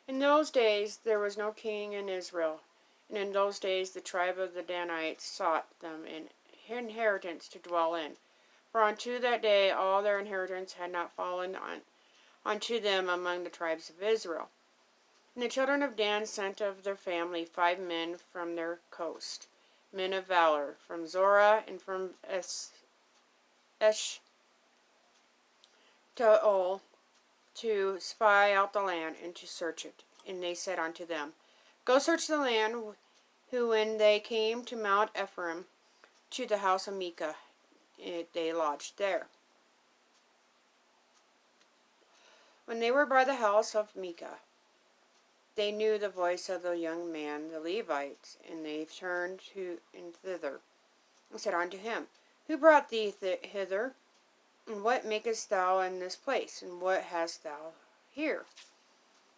In those days there was no king in Israel, and in those days the tribe of the Danites sought them an inheritance to dwell in. For unto that day all their inheritance had not fallen unto them among the tribes of Israel. And the children of Dan sent of their family 5 men from their coast, men of valor, from Zorah and from Eshtaol, to spy out the land and to search it. And they said unto them, Go search the land. Who, when they came to Mount Ephraim, to the house of Micah, they lodged there. When they were by the house of Micah, they knew the voice of the young man, the Levites, and they turned thither, and said unto him, Who brought thee hither? And what makest thou in this place? And what hast thou here?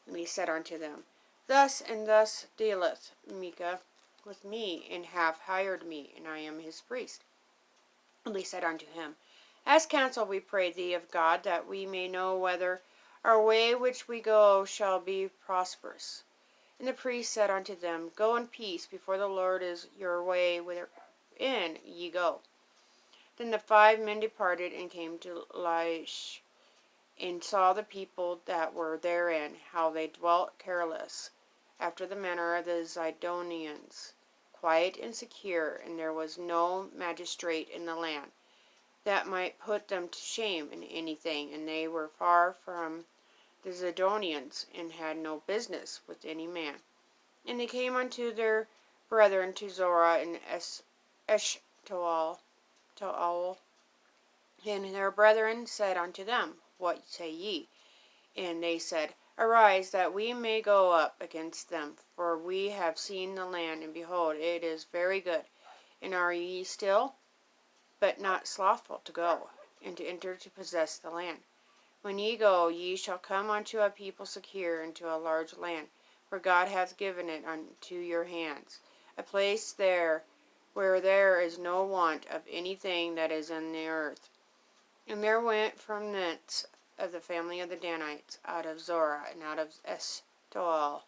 And he said unto them, Thus and thus dealeth Micah with me, and hath hired me, and I am his priest. And they said unto him, Ask counsel, we pray thee, of God, that we may know whether our way which we go shall be prosperous. And the priest said unto them, Go in peace, before the Lord is your way wherein ye go. Then the 5 men departed, and came to Laish, and saw the people that were therein, how they dwelt careless, after the manner of the Zidonians, quiet and secure, and there was no magistrate in the land that might put them to shame in anything, and they were far from the Zidonians, and had no business with any man. And they came unto their brethren to Zorah and Eshtaol, and their brethren said unto them, What say ye? And they said, Arise, that we may go up against them, for we have seen the land, and behold, it is very good. And are ye still, but not slothful to go, and to enter to possess the land? When ye go, ye shall come unto a people secure, and to a large land, for God hath given it unto your hands, a place there where there is no want of anything that is in the earth. And there went from thence of the family of the Danites, out of Zorah, and out of Eshtaol,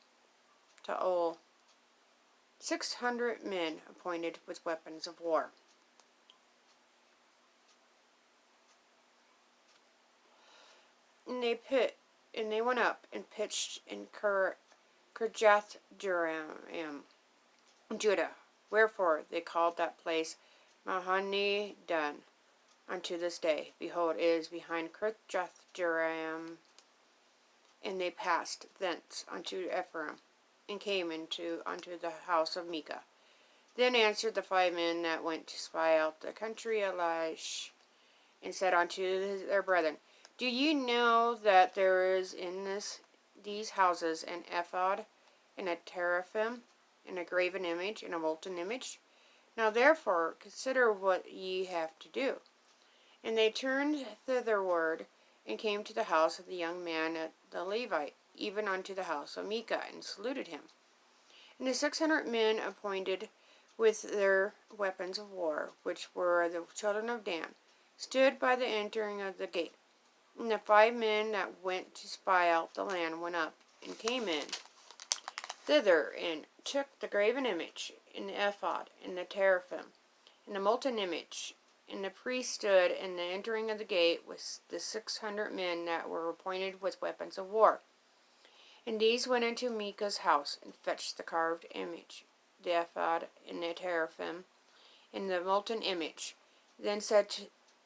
600 men appointed with weapons of war. And they went up and pitched in Kirjath-jearim, Judah. Wherefore they called that place Mahane-dan unto this day. Behold, it is behind Kirjath-jearim. And they passed thence unto Ephraim, and came unto the house of Micah. Then answered the 5 men that went to spy out the country Laish, and said unto their brethren, Do ye know that there is in these houses an ephod, and a teraphim, and a graven image, and a molten image? Now therefore consider what ye have to do. And they turned thitherward, and came to the house of the young man the Levite, even unto the house of Micah, and saluted him. And the 600 men appointed with their weapons of war, which were the children of Dan, stood by the entering of the gate. And the 5 men that went to spy out the land went up, and came in thither, and took the graven image, and the ephod, and the teraphim, and the molten image. And the priest stood in the entering of the gate with the 600 men that were appointed with weapons of war. And these went into Micah's house, and fetched the carved image, the ephod, and the teraphim, and the molten image. Then said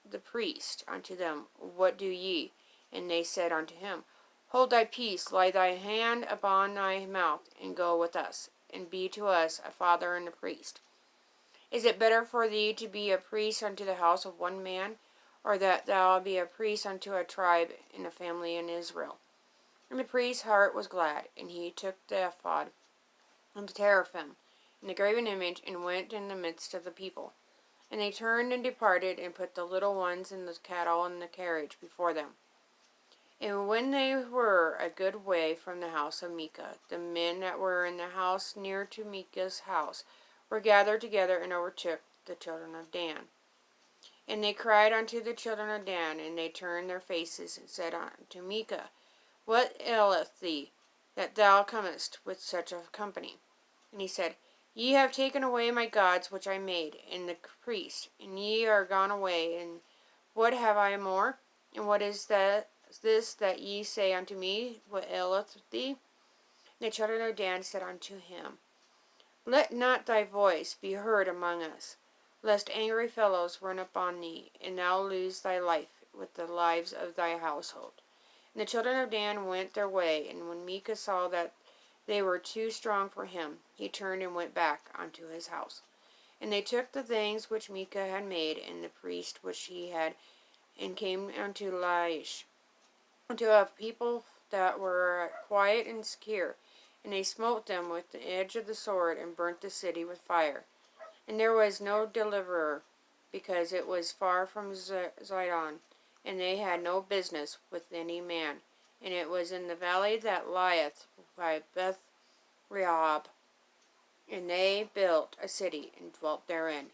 the priest unto them, What do ye? And they said unto him, Hold thy peace, lay thy hand upon thy mouth, and go with us, and be to us a father and a priest. Is it better for thee to be a priest unto the house of one man, or that thou be a priest unto a tribe and a family in Israel? And the priest's heart was glad, and he took the ephod, and the teraphim, and the graven image, and went in the midst of the people. And they turned and departed, and put the little ones and the cattle in the carriage before them. And when they were a good way from the house of Micah, the men that were in the house near to Micah's house were gathered together, and overtook the children of Dan. And they cried unto the children of Dan, and they turned their faces, and said unto Micah, What aileth thee? that thou comest with such a company? And he said, Ye have taken away my gods which I made, and the priest, and ye are gone away, and what have I more? And what is this that ye say unto me? What aileth thee? And the children of Dan said unto him, Let not thy voice be heard among us, lest angry fellows run upon thee, and thou lose thy life with the lives of thy household. And the children of Dan went their way, and when Micah saw that they were too strong for him, he turned and went back unto his house. And they took the things which Micah had made, and the priest which he had, and came unto Laish, unto a people that were quiet and secure. And they smote them with the edge of the sword, and burnt the city with fire. And there was no deliverer, because it was far from Zidon, and they had no business with any man. And it was in the valley that lieth by Beth Rehob. And they built a city, and dwelt therein.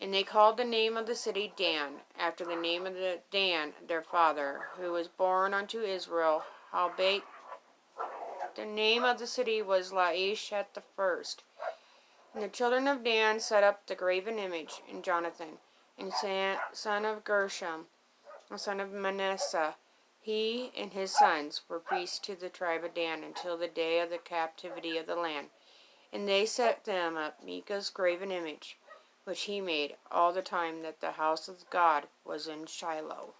And they called the name of the city Dan, after the name of Dan their father, who was born unto Israel. Howbeit the name of the city was Laish at the first. And the children of Dan set up the graven image, and Jonathan, and son of Gershom, the son of Manasseh, he and his sons were priests to the tribe of Dan until the day of the captivity of the land. And they set them up Micah's graven image, which he made all the time that the house of God was in Shiloh.